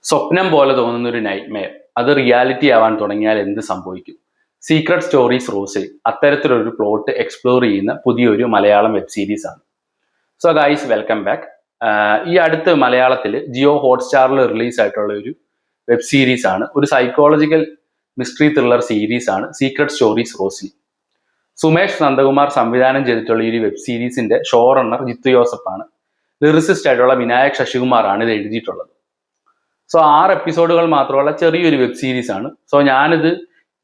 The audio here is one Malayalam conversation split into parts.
സ്വപ്നം പോലെ തോന്നുന്ന ഒരു നൈറ്റ്മെയർ അത് റിയാലിറ്റി ആവാൻ തുടങ്ങിയാൽ എന്ത് സംഭവിക്കും? സീക്രട്ട് സ്റ്റോറീസ് റോസിൽ അത്തരത്തിലൊരു പ്ലോട്ട് എക്സ്പ്ലോർ ചെയ്യുന്ന പുതിയൊരു മലയാളം വെബ് സീരീസ് ആണ്. So guys, welcome back. ഈ അടുത്ത് മലയാളത്തിൽ ജിയോ ഹോട്ട്സ്റ്റാറിൽ റിലീസ് ആയിട്ടുള്ള ഒരു വെബ് സീരീസ് ആണ്. ഒരു സൈക്കോളജിക്കൽ മിസ്റ്ററി ത്രില്ലർ സീരീസ് ആണ് സീക്രട്ട് സ്റ്റോറീസ് റോസിൽ. സുമേഷ് നന്ദകുമാർ സംവിധാനം ചെയ്തിട്ടുള്ള ഈ വെബ് സീരീസിന്റെ ഷോ റണ്ണർ ജിത്തു ജോസഫ് ആണ്. ലിറിസിസ്റ്റ് ആയിട്ടുള്ള വിനായക് ശശികുമാർ ആണ് ഇത് എഴുതിയിട്ടുള്ളത്. സോ 6 എപ്പിസോഡുകൾ മാത്രമുള്ള ചെറിയൊരു വെബ് സീരീസ് ആണ്. സോ ഞാനിത്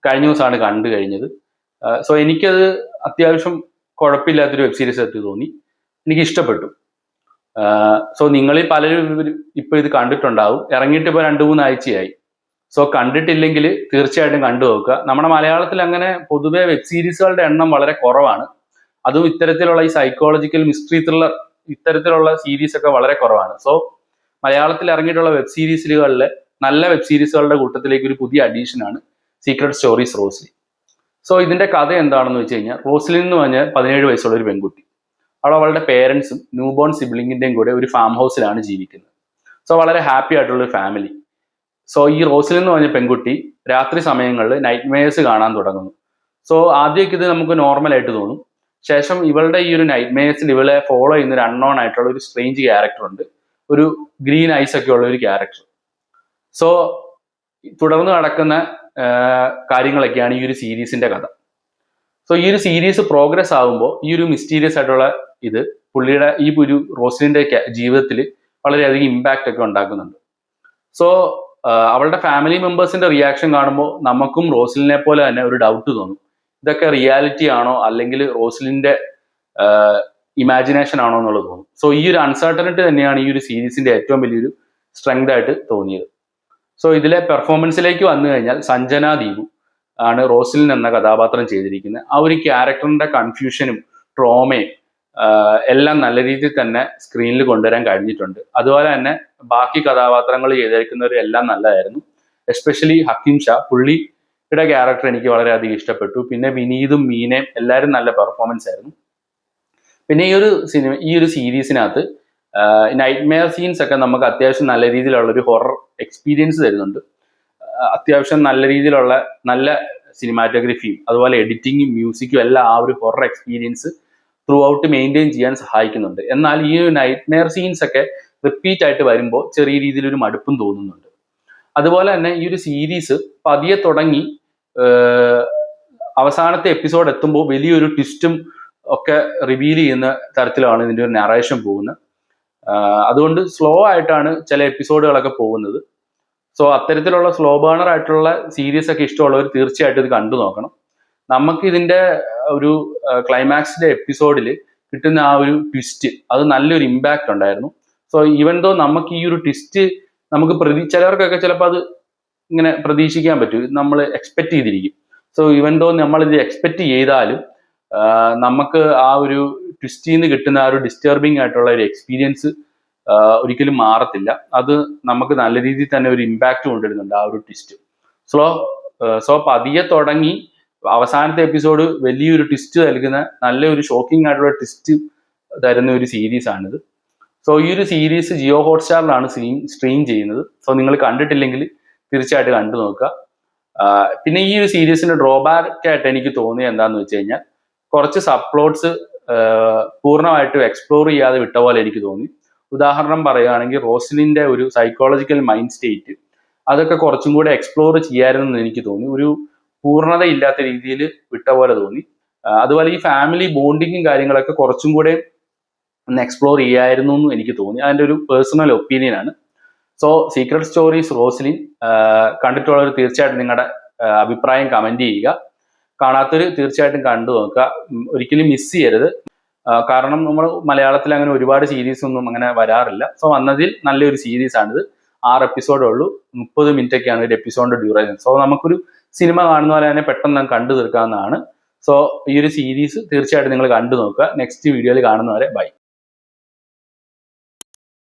കഴിഞ്ഞ ദിവസമാണ് കണ്ടു കഴിഞ്ഞത്. സോ എനിക്കത് അത്യാവശ്യം കുഴപ്പമില്ലാത്തൊരു വെബ് സീരീസ് ആയിട്ട് തോന്നി. എനിക്ക് ഇഷ്ടപ്പെട്ടു. സോ നിങ്ങളിൽ പലരും ഇപ്പൊ ഇത് കണ്ടിട്ടുണ്ടാവും. ഇറങ്ങിയിട്ട് ഇപ്പോൾ 2-3 ആഴ്ചയായി. സോ കണ്ടിട്ടില്ലെങ്കിൽ തീർച്ചയായിട്ടും കണ്ടു നോക്കുക. നമ്മുടെ മലയാളത്തിൽ അങ്ങനെ പൊതുവെ വെബ് സീരീസുകളുടെ എണ്ണം വളരെ കുറവാണ്. അതും ഇത്തരത്തിലുള്ള ഈ സൈക്കോളജിക്കൽ മിസ്റ്ററി ത്രില്ലർ ഇത്തരത്തിലുള്ള സീരീസ് ഒക്കെ വളരെ കുറവാണ്. സോ മലയാളത്തിൽ ഇറങ്ങിയിട്ടുള്ള വെബ് സീരീസുകളിലെ നല്ല വെബ് സീരീസുകളുടെ കൂട്ടത്തിലേക്ക് ഒരു പുതിയ അഡീഷനാണ് സീക്രട്ട് സ്റ്റോറീസ് റോസ്ലി. സോ ഇതിന്റെ കഥ എന്താണെന്ന് വെച്ച് കഴിഞ്ഞാൽ, റോസ്ലിൻ എന്ന് പറഞ്ഞാൽ 17 വയസ്സുള്ള ഒരു പെൺകുട്ടി. അവളുടെ പേരൻസും ന്യൂ ബോൺ സിബ്ലിങ്ങിന്റെയും കൂടെ ഒരു ഫാം ഹൗസിലാണ് ജീവിക്കുന്നത്. സോ വളരെ ഹാപ്പി ആയിട്ടുള്ള ഒരു ഫാമിലി. സോ ഈ റോസ്ലിൻ എന്ന് പറഞ്ഞ പെൺകുട്ടി രാത്രി സമയങ്ങളിൽ നൈറ്റ് മെയർസ് കാണാൻ തുടങ്ങുന്നു. സോ ആദ്യമൊക്കെ ഇത് നമുക്ക് നോർമൽ ആയിട്ട് തോന്നും. ശേഷം ഇവളുടെ ഈ ഒരു നൈറ്റ് മെയർസിൽ ഇവളെ ഫോളോ ചെയ്യുന്ന ഒരു അൺനോൺ ആയിട്ടുള്ള ഒരു സ്ട്രേഞ്ച് ക്യാരക്ടർ ഉണ്ട്. ഒരു ഗ്രീൻ ഐസ് ഒക്കെ ഉള്ള ഒരു ക്യാരക്ടർ. സോ തുടർന്ന് നടക്കുന്ന കാര്യങ്ങളൊക്കെയാണ് ഈ ഒരു സീരീസിന്റെ കഥ. സോ ഈ ഒരു സീരീസ് പ്രോഗ്രസ് ആകുമ്പോൾ ഈ ഒരു മിസ്റ്റീരിയസ് ആയിട്ടുള്ള ഇത് പുള്ളിയുടെ ഈ ഒരു റോസ്ലിന്റെ ജീവിതത്തിൽ വളരെയധികം ഇമ്പാക്റ്റ് ഒക്കെ ഉണ്ടാക്കുന്നുണ്ട്. സോ അവളുടെ ഫാമിലി മെമ്പേഴ്സിന്റെ റിയാക്ഷൻ കാണുമ്പോൾ നമുക്കും റോസ്ലിനെ പോലെ തന്നെ ഒരു ഡൗട്ട് തോന്നും. ഇതൊക്കെ റിയാലിറ്റി ആണോ അല്ലെങ്കിൽ റോസ്ലിന്റെ ഇമാജിനേഷൻ ആണോ എന്നുള്ളത് തോന്നും. സോ ഈ ഒരു അൺസർട്ടനിറ്റി തന്നെയാണ് ഈ ഒരു സീരീസിന്റെ ഏറ്റവും വലിയൊരു സ്ട്രെങ്ത് ആയിട്ട് തോന്നിയത്. സോ ഇതിലെ പെർഫോമൻസിലേക്ക് വന്നു കഴിഞ്ഞാൽ സഞ്ജന ദീപു ആണ് റോസ്ലിൻ എന്ന കഥാപാത്രം ചെയ്തിരിക്കുന്നത്. ആ ഒരു ക്യാരക്ടറിന്റെ കൺഫ്യൂഷനും ട്രോമയും എല്ലാം നല്ല രീതിയിൽ തന്നെ സ്ക്രീനിൽ കൊണ്ടുവരാൻ കഴിഞ്ഞിട്ടുണ്ട്. അതുപോലെ തന്നെ ബാക്കി കഥാപാത്രങ്ങൾ ചെയ്തിരിക്കുന്നവരും എല്ലാം നല്ലതായിരുന്നു. എസ്പെഷ്യലി ഹക്കീം ഷാ, പുള്ളിയുടെ ക്യാരക്ടർ എനിക്ക് വളരെയധികം ഇഷ്ടപ്പെട്ടു. പിന്നെ വിനീതും മീനയും എല്ലാവരും നല്ല പെർഫോമൻസ് ആയിരുന്നു. പിന്നെ ഈ ഒരു സീരീസിനകത്ത് നൈറ്റ് മെയർ സീൻസ് ഒക്കെ നമുക്ക് അത്യാവശ്യം നല്ല രീതിയിലുള്ള ഒരു ഹൊറർ എക്സ്പീരിയൻസ് തരുന്നുണ്ട്. അത്യാവശ്യം നല്ല രീതിയിലുള്ള നല്ല സിനിമാറ്റോഗ്രഫിയും അതുപോലെ എഡിറ്റിങ്ങും മ്യൂസിക്കും എല്ലാം ആ ഒരു horror experience through out maintain ചെയ്യാൻ സഹായിക്കുന്നുണ്ട്. എന്നാൽ ഈ ഒരു നൈറ്റ് മെയർ സീൻസ് ഒക്കെ റിപ്പീറ്റ് ആയിട്ട് വരുമ്പോൾ ചെറിയ രീതിയിലൊരു മടുപ്പും തോന്നുന്നുണ്ട്. അതുപോലെ തന്നെ ഈ ഒരു സീരീസ് പതിയെ തുടങ്ങി അവസാനത്തെ എപ്പിസോഡ് എത്തുമ്പോൾ വലിയൊരു ട്വിസ്റ്റും ഒക്കെ റിവീൽ ചെയ്യുന്ന തരത്തിലാണ് ഇതിന്റെ ഒരു നറേഷൻ പോകുന്നത്. അതുകൊണ്ട് സ്ലോ ആയിട്ടാണ് ചില എപ്പിസോഡുകളൊക്കെ പോകുന്നത്. സോ അത്തരത്തിലുള്ള സ്ലോ ബേണർ ആയിട്ടുള്ള സീരീസ് ഒക്കെ ഇഷ്ടമുള്ളവർ തീർച്ചയായിട്ടും ഇത് കണ്ടു നോക്കണം. നമുക്ക് ഇതിന്റെ ഒരു ക്ലൈമാക്സിന്റെ എപ്പിസോഡിൽ കിട്ടുന്ന ആ ഒരു ട്വിസ്റ്റ് അത് നല്ലൊരു ഇമ്പാക്റ്റ് ഉണ്ടായിരുന്നു. സോ ഈവൻ ദോ നമുക്ക് ഈ ഒരു ട്വിസ്റ്റ് നമുക്ക് ചിലവർക്കൊക്കെ ചിലപ്പോൾ അത് ഇങ്ങനെ പ്രതീക്ഷിക്കാൻ പറ്റും, നമ്മൾ എക്സ്പെക്ട് ചെയ്തിരിക്കും. സോ ഈവൻ ദോ നമ്മൾ ഇത് എക്സ്പെക്ട് ചെയ്താലും നമുക്ക് ആ ഒരു ട്വിസ്റ്റിൽ നിന്ന് കിട്ടുന്ന ആ ഒരു ഡിസ്റ്റർബിങ് ആയിട്ടുള്ള ഒരു എക്സ്പീരിയൻസ് ഒരിക്കലും മാറത്തില്ല. അത് നമുക്ക് നല്ല രീതിയിൽ തന്നെ ഒരു ഇമ്പാക്റ്റ് കൊണ്ടുവരുന്നുണ്ട് ആ ഒരു ട്വിസ്റ്റ്. സോ പതിയെ തുടങ്ങി അവസാനത്തെ എപ്പിസോഡ് വലിയൊരു ട്വിസ്റ്റ് നൽകുന്ന നല്ലൊരു ഷോക്കിംഗ് ആയിട്ടുള്ള ട്വിസ്റ്റ് തരുന്ന ഒരു സീരീസ് ആണിത്. സോ ഈ ഒരു സീരീസ് ജിയോ ഹോട്ട്സ്റ്റാറിലാണ് സ്ട്രീം ചെയ്യുന്നത്. സോ നിങ്ങൾ കണ്ടിട്ടില്ലെങ്കിൽ തീർച്ചയായിട്ടും കണ്ടു നോക്കുക. പിന്നെ ഈ ഒരു സീരീസിന്റെ ഡ്രോബാക്ക് ആയിട്ട് എനിക്ക് തോന്നിയത് എന്താണെന്ന് വെച്ച് കഴിഞ്ഞാൽ, കുറച്ച് സബ് പ്ലോട്ട്സ് പൂർണ്ണമായിട്ടും എക്സ്പ്ലോർ ചെയ്യാതെ വിട്ട പോലെ എനിക്ക് തോന്നി. ഉദാഹരണം പറയുകയാണെങ്കിൽ റോസ്ലിന്റെ ഒരു സൈക്കോളജിക്കൽ മൈൻഡ് സ്റ്റേറ്റ് അതൊക്കെ കുറച്ചും കൂടെ എക്സ്പ്ലോർ ചെയ്യാമായിരുന്നു എനിക്ക് തോന്നി. ഒരു പൂർണ്ണത ഇല്ലാത്ത രീതിയിൽ വിട്ട പോലെ തോന്നി. അതുപോലെ ഈ ഫാമിലി ബോണ്ടിങ്ങും കാര്യങ്ങളൊക്കെ കുറച്ചും കൂടെ ഒന്ന് എക്സ്പ്ലോർ ചെയ്യായിരുന്നു എന്ന് എനിക്ക് തോന്നി. അതിൻ്റെ ഒരു പേഴ്സണൽ ഒപ്പീനിയൻ ആണ്. സോ സീക്രട്ട് സ്റ്റോറീസ് റോസ്ലിൻ കണ്ടിട്ടുള്ളവർ തീർച്ചയായിട്ടും നിങ്ങളുടെ അഭിപ്രായം കമന്റ് ചെയ്യുക. കാണാത്തവർ തീർച്ചയായിട്ടും കണ്ടു നോക്കുക. ഒരിക്കലും മിസ് ചെയ്യരുത്. കാരണം നമ്മൾ മലയാളത്തിൽ അങ്ങനെ ഒരുപാട് സീരീസ് ഒന്നും അങ്ങനെ വരാറില്ല. സോ വന്നതിൽ നല്ലൊരു സീരീസ് ആണിത്. 6 എപ്പിസോഡേ ഉള്ളൂ. 30 മിനിറ്റ് ഒക്കെയാണ് ഒരു എപ്പിസോഡിന്റെ ഡ്യൂറേഷൻ. സോ നമുക്കൊരു സിനിമ കാണുന്ന പോലെ തന്നെ പെട്ടെന്ന് കണ്ടു തീർക്കാവുന്നതാണ്. സോ ഈ ഒരു സീരീസ് തീർച്ചയായിട്ടും നിങ്ങൾ കണ്ടു നോക്കുക. നെക്സ്റ്റ് വീഡിയോയിൽ കാണുന്നവരെ ബൈ.